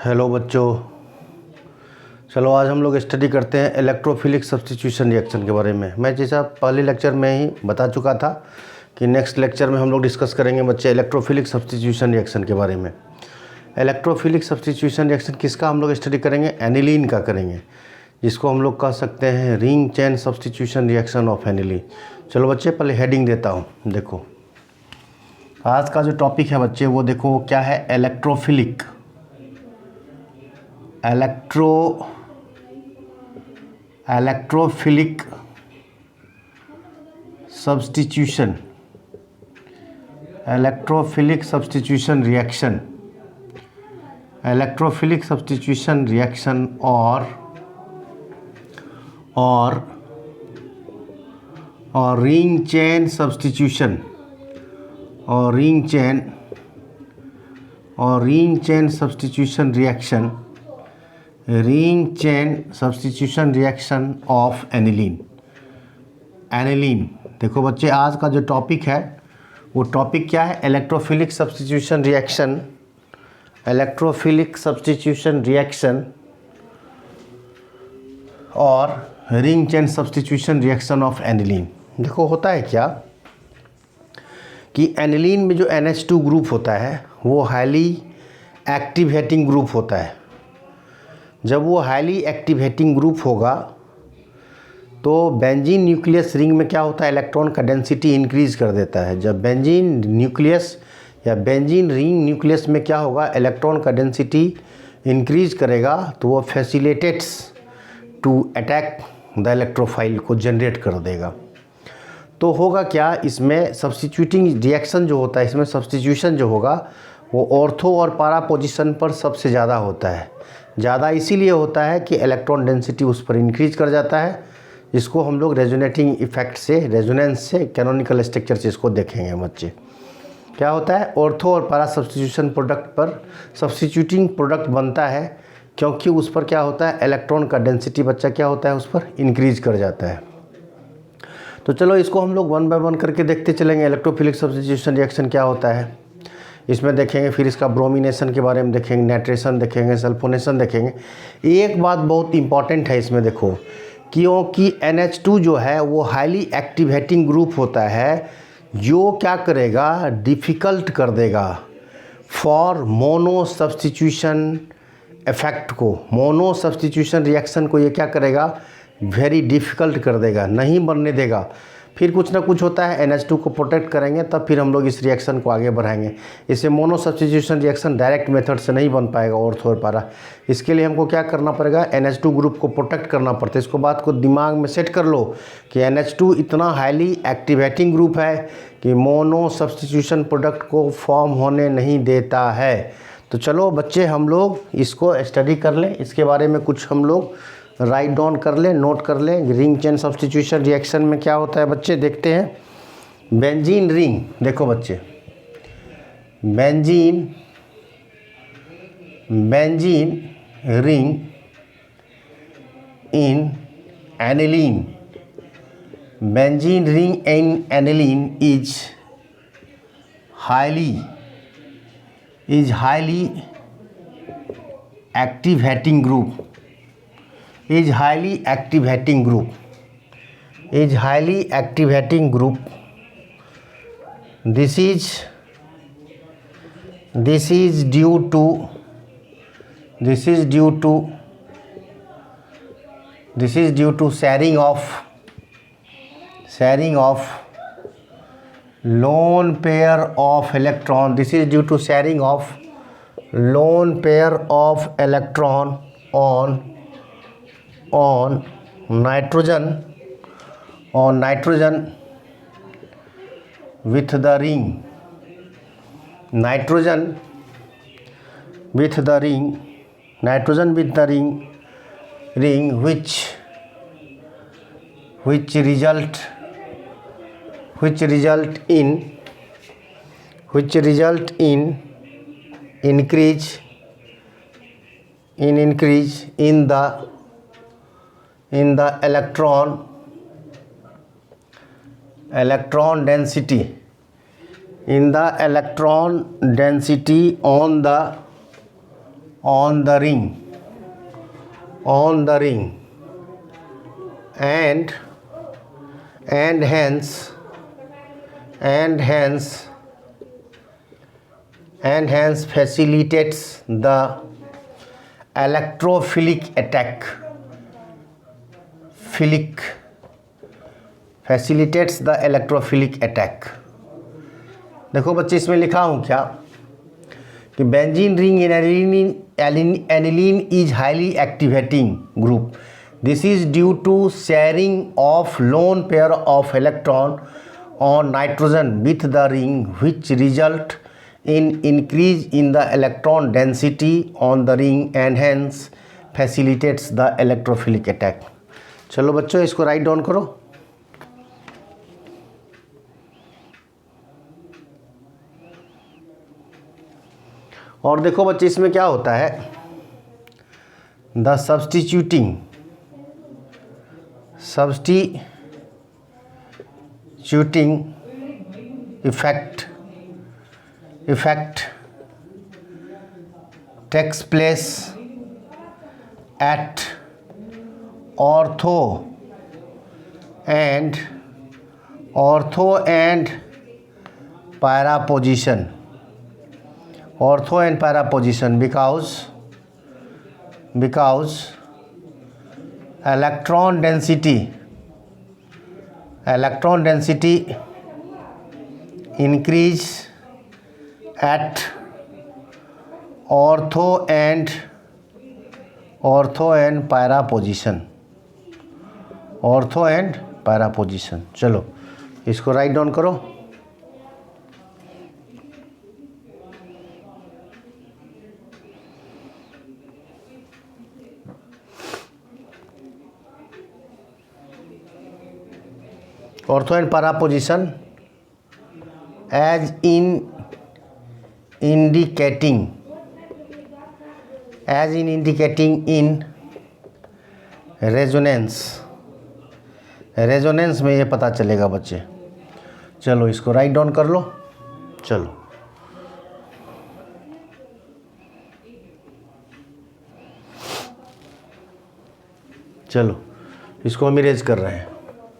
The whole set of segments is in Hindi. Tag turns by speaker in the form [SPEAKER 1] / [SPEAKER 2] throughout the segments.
[SPEAKER 1] हेलो बच्चों, चलो आज हम लोग स्टडी करते हैं इलेक्ट्रोफिलिक सब्स्टिट्यूशन रिएक्शन के बारे में। मैं जैसा पहले लेक्चर में ही बता चुका था कि नेक्स्ट लेक्चर में हम लोग डिस्कस करेंगे बच्चे इलेक्ट्रोफिलिक सब्स्टिट्यूशन रिएक्शन के बारे में। इलेक्ट्रोफिलिक सब्स्टिट्यूशन रिएक्शन किसका हम लोग स्टडी करेंगे? एनिलीन का करेंगे, जिसको हम लोग कह सकते हैं ring chain substitution reaction of aniline. चलो बच्चे पहले हेडिंग देता हूँ। देखो आज का जो टॉपिक है बच्चे वो देखो क्या है, electrophilic electrophilic substitution reaction, electrophilic substitution reaction और ring chain substitution substitution reaction of aniline. देखो बच्चे आज का जो टॉपिक है वो टॉपिक क्या है? इलेक्ट्रोफिलिक सब्स्टिट्यूशन रिएक्शन और ring chain substitution reaction of aniline. देखो होता है क्या कि एनिलीन में जो NH2 ग्रुप होता है वो हाईली एक्टिवेटिंग ग्रुप होता है। जब वो हाईली एक्टिवेटिंग ग्रुप होगा तो बेंजीन न्यूक्लियस रिंग में क्या होता है? इलेक्ट्रॉन का डेंसिटी इंक्रीज कर देता है। जब बेंजीन न्यूक्लियस या बेंजीन रिंग न्यूक्लियस में क्या होगा? इलेक्ट्रॉन का डेंसिटी इंक्रीज करेगा तो वो facilitates to attack the electrophile को जनरेट कर देगा। तो होगा क्या, इसमें सब्स्टिट्यूटिंग रिएक्शन जो होता है, इसमें सब्स्टिट्यूशन जो होगा वो ऑर्थो और पारा पोजीशन पर सबसे ज़्यादा होता है। ज़्यादा इसीलिए होता है कि इलेक्ट्रॉन डेंसिटी उस पर इंक्रीज कर जाता है, जिसको हम लोग रेजोनेटिंग इफेक्ट से, रेजोनेंस से, कैनोनिकल स्ट्रक्चर से इसको देखेंगे बच्चे। क्या होता है? ऑर्थो और पारा सब्स्टिट्यूशन प्रोडक्ट पर सब्स्टिट्यूटिंग प्रोडक्ट बनता है, क्योंकि उस पर क्या होता है? इलेक्ट्रॉन का डेंसिटी बच्चा क्या होता है? उस पर इंक्रीज कर जाता है। तो चलो इसको हम लोग वन बाय वन करके देखते चलेंगे। इलेक्ट्रोफिलिक सब्स्टिट्यूशन रिएक्शन क्या होता है इसमें देखेंगे, फिर इसका ब्रोमिनेशन के बारे में देखेंगे, नाइट्रेशन देखेंगे, सल्फोनेशन देखेंगे। एक बात बहुत इंपॉर्टेंट है इसमें, देखो क्योंकि NH2 जो है वो हाईली एक्टिवेटिंग ग्रुप होता है, जो क्या करेगा? डिफ़िकल्ट कर देगा फॉर मोनो सब्स्टिट्यूशन इफेक्ट को, मोनो सब्स्टिट्यूशन रिएक्शन को ये क्या करेगा? वेरी डिफ़िकल्ट कर देगा, नहीं बनने देगा। फिर कुछ ना कुछ होता है, NH2 को प्रोटेक्ट करेंगे तब फिर हम लोग इस रिएक्शन को आगे बढ़ाएंगे। इससे mono substitution reaction direct method से नहीं बन पाएगा ऑर्थो और पारा। इसके लिए हमको क्या करना पड़ेगा? NH2 ग्रुप को प्रोटेक्ट करना पड़ता है। इसको बात को दिमाग में सेट कर लो कि NH2 इतना हाईली एक्टिवेटिंग ग्रुप है कि मोनो सब्स्टिट्यूशन प्रोडक्ट को फॉर्म होने नहीं देता है। तो चलो बच्चे हम लोग इसको स्टडी कर लें, इसके बारे में कुछ हम लोग राइट डाउन कर लें, नोट कर लें। रिंग चेन सब्स्टिट्यूशन रिएक्शन में क्या होता है बच्चे देखते हैं। बेंजीन रिंग, देखो बच्चे benzene ring in aniline, benzene ring in aniline is highly activating group, is highly activating group. This is due to sharing of lone pair of electron. This is due to sharing of lone pair of electron on nitrogen with the ring. Nitrogen with the ring which result in increase in the electron density on the on the ring and hence facilitates the electrophilic attack. Facilitates the electrophilic attack. देखो बच्चे इसमें लिखा हूँ क्या कि benzene ring in aniline is highly activating group. This is due to sharing of lone pair of electron on nitrogen with the ring which result in increase in the electron density on the ring and hence facilitates the electrophilic attack. चलो बच्चों इसको राइट डाउन करो. और देखो बच्चे इसमें क्या होता है, the substituting effect takes place at ortho and para position. Ortho and para position because electron density increase at ortho and para position. Ortho and para position. चलो इसको राइट डाउन करो. Ortho and para position as indicating in resonance में ये पता चलेगा बच्चे. चलो इसको राइट डाउन कर लो. चलो इसको हम इरेज कर रहे हैं.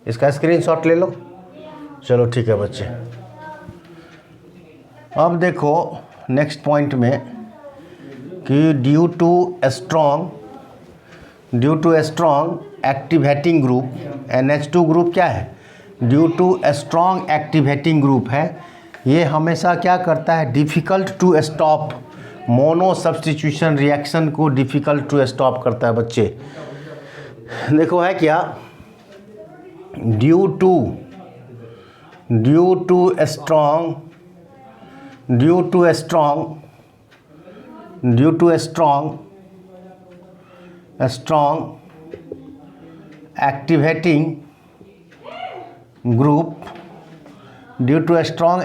[SPEAKER 1] इसका स्क्रीनशॉट ले लो. चलो ठीक है बच्चे. अब देखो नेक्स्ट पॉइंट में कि due to strong activating group NH2 group क्या है, due to strong activating group है. ये हमेशा क्या करता है, difficult to stop mono substitution reaction को डिफ़िकल्ट टू स्टॉप करता है बच्चे. देखो है क्या, due to strong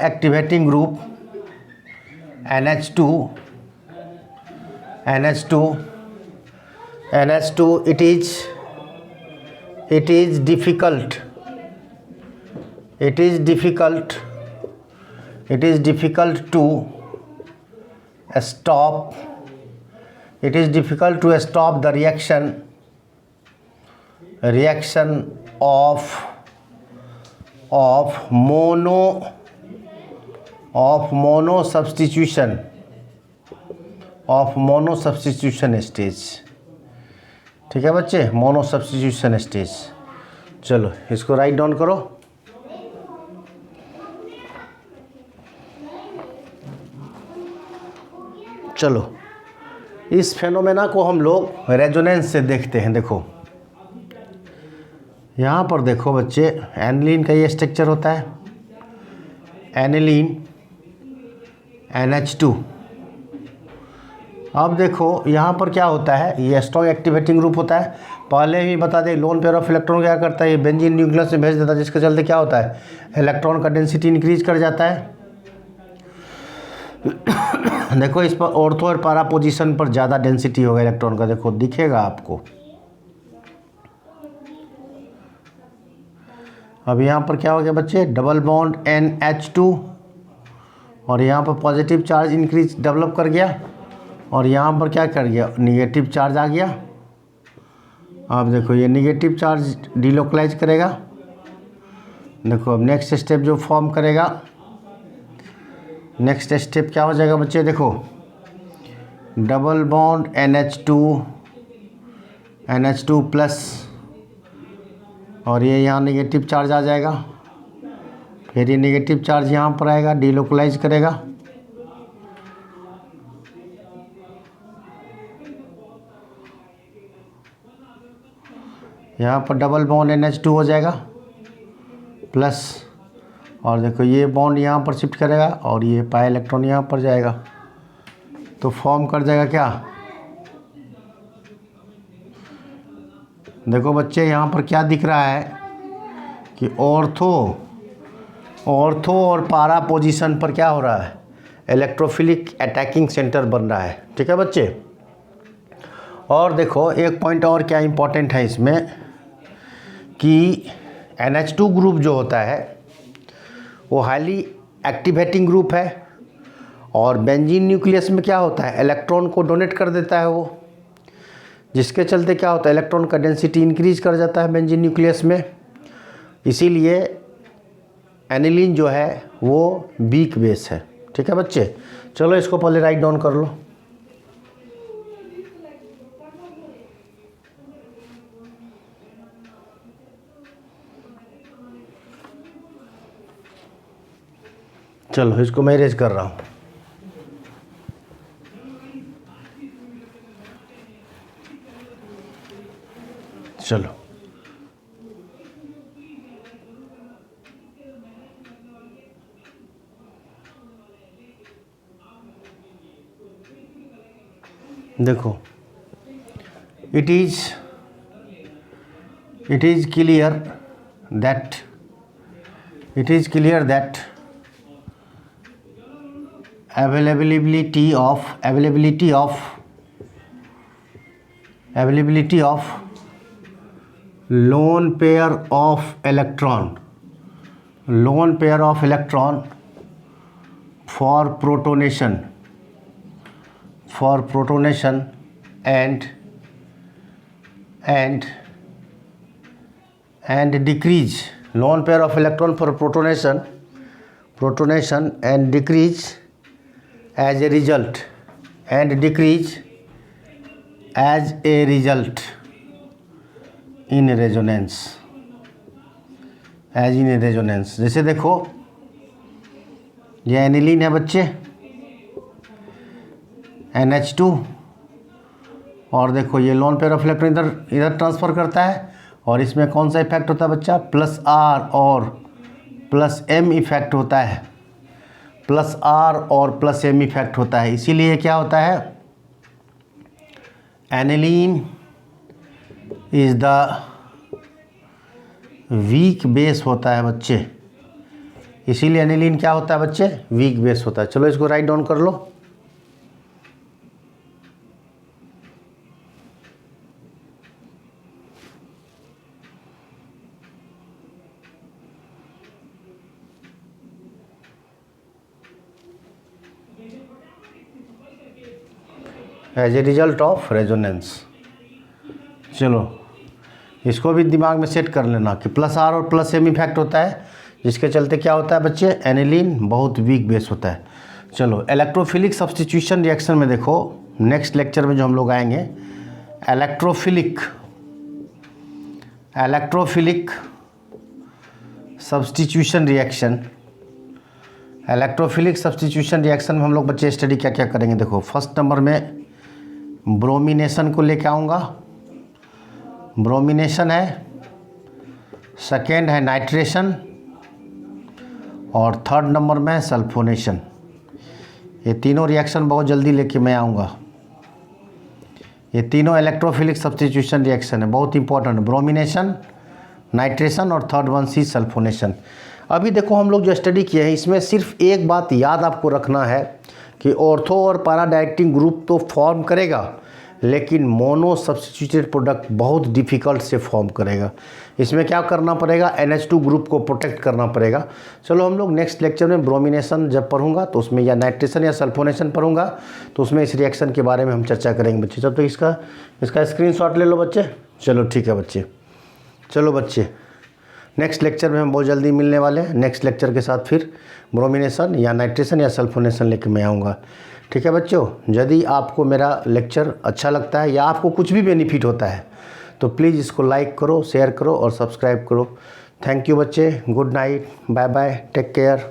[SPEAKER 1] activating group NH2 it is difficult to stop the reaction of mono substitution stage. ठीक है बच्चे, मोनो सब्स्टिट्यूशन स्टेज. चलो इसको राइट डाउन करो. चलो इस फेनोमेना को हम लोग रेजोनेंस से देखते हैं. देखो यहाँ पर देखो बच्चे, एनिलीन का ये स्ट्रक्चर होता है, एनिलीन NH2. अब देखो यहाँ पर क्या होता है, ये स्ट्रॉन्ग एक्टिवेटिंग ग्रुप होता है. पहले ही बता दें, लोन पेयर ऑफ इलेक्ट्रॉन क्या करता है, ये बेंजीन न्यूक्लियस में भेज देता है, जिसके चलते क्या होता है, इलेक्ट्रॉन का डेंसिटी इंक्रीज कर जाता है. देखो इस पर ऑर्थो और पैरा पोजीशन पर ज़्यादा डेंसिटी होगा इलेक्ट्रॉन का. देखो दिखेगा आपको. अब यहाँ पर क्या हो गया बच्चे, डबल बॉन्ड NH2 और यहाँ पर पॉजिटिव चार्ज इंक्रीज डेवलप कर गया. और यहाँ पर क्या कर गया, निगेटिव चार्ज आ गया। अब देखो ये निगेटिव चार्ज डिलोकलाइज करेगा। देखो अब नेक्स्ट स्टेप जो फॉर्म करेगा, नेक्स्ट स्टेप क्या हो जाएगा बच्चे, देखो डबल बॉन्ड NH2 प्लस, और ये यहाँ नेगेटिव चार्ज आ जाएगा। फिर ये नेगेटिव चार्ज यहाँ पर आएगा, डिलोकलाइज करेगा। यहाँ पर डबल बॉन्ड NH2 हो जाएगा प्लस, और देखो ये बॉन्ड यहाँ पर शिफ्ट करेगा और ये पाई इलेक्ट्रॉन यहाँ पर जाएगा, तो फॉर्म कर जाएगा क्या, देखो बच्चे यहाँ पर क्या दिख रहा है कि ऑर्थो और पारा पोजीशन पर क्या हो रहा है, इलेक्ट्रोफिलिक अटैकिंग सेंटर बन रहा है। ठीक है बच्चे। और देखो एक पॉइंट और क्या इम्पोर्टेंट है इसमें कि NH2 ग्रुप जो होता है वो हाईली एक्टिवेटिंग ग्रुप है, और बेंजीन न्यूक्लियस में क्या होता है, इलेक्ट्रॉन को डोनेट कर देता है वो, जिसके चलते क्या होता है, इलेक्ट्रॉन का डेंसिटी इंक्रीज कर जाता है बेंजीन न्यूक्लियस में। इसीलिए एनिलीन जो है वो वीक बेस है। ठीक है बच्चे, चलो इसको पहले राइट डाउन कर लो। चलो इसको मैं इरेज कर रहा हूँ। चलो देखो it is clear that availability of lone pair of electron for protonation and decrease, lone pair of electron for protonation and decrease as a result in resonance, जैसे देखो ये एनिलीन है बच्चे, NH2, और देखो ये लोन पेयर ऑफ इलेक्ट्रॉन इधर ट्रांसफ़र करता है, और इसमें कौन सा इफेक्ट होता है बच्चा, +R और +M इफेक्ट होता है, +R और +M इफेक्ट होता है। इसीलिए क्या होता है, aniline is the weak base होता है बच्चे। इसीलिए एनिलीन क्या होता है बच्चे, वीक बेस होता है। चलो इसको राइट डाउन कर लो। As a result of resonance. चलो इसको भी दिमाग में सेट कर लेना कि +R और +M इफेक्ट होता है, जिसके चलते क्या होता है बच्चे, एनिलीन बहुत वीक बेस होता है। चलो इलेक्ट्रोफिलिक सब्स्टिट्यूशन रिएक्शन में देखो, नेक्स्ट लेक्चर में जो हम लोग आएंगे, electrophilic substitution reaction. Electrophilic substitution reaction में हम लोग बच्चे स्टडी क्या क्या करेंगे, देखो फर्स्ट नंबर में ब्रोमिनेशन को लेके आऊँगा, ब्रोमिनेशन है, सेकेंड है नाइट्रेशन, और थर्ड नंबर में सल्फोनेशन। ये तीनों रिएक्शन बहुत जल्दी लेके मैं आऊँगा। ये तीनों इलेक्ट्रोफिलिक सब्स्टिट्यूशन रिएक्शन है, बहुत इंपॉर्टेंट, ब्रोमिनेशन, नाइट्रेशन और थर्ड वन सी सल्फोनेशन। अभी देखो हम लोग जो स्टडी किए हैं इसमें सिर्फ एक बात याद आपको रखना है कि ऑर्थो और पैरा डायरेक्टिंग ग्रुप तो फॉर्म करेगा, लेकिन मोनो सब्स्टिट्यूटेड प्रोडक्ट बहुत डिफ़िकल्ट से फॉर्म करेगा। इसमें क्या करना पड़ेगा, NH2 ग्रुप को प्रोटेक्ट करना पड़ेगा। चलो हम लोग नेक्स्ट लेक्चर में ब्रोमिनेशन जब पढ़ूंगा तो उसमें या नाइट्रेशन या सल्फोनेशन पढ़ूंगा तो उसमें इस रिएक्शन के बारे में हम चर्चा करेंगे बच्चे। जब तक इसका स्क्रीनशॉट ले लो बच्चे। चलो ठीक है बच्चे, चलो बच्चे नेक्स्ट लेक्चर में हम बहुत जल्दी मिलने वाले हैं। नेक्स्ट लेक्चर के साथ फिर ब्रोमिनेशन या नाइट्रेशन या सल्फोनेशन लेकर मैं आऊँगा। ठीक है बच्चों, यदि आपको मेरा लेक्चर अच्छा लगता है या आपको कुछ भी बेनिफिट होता है तो प्लीज़ इसको लाइक करो, शेयर करो और सब्सक्राइब करो। थैंक यू बच्चे, good night, bye bye, take care.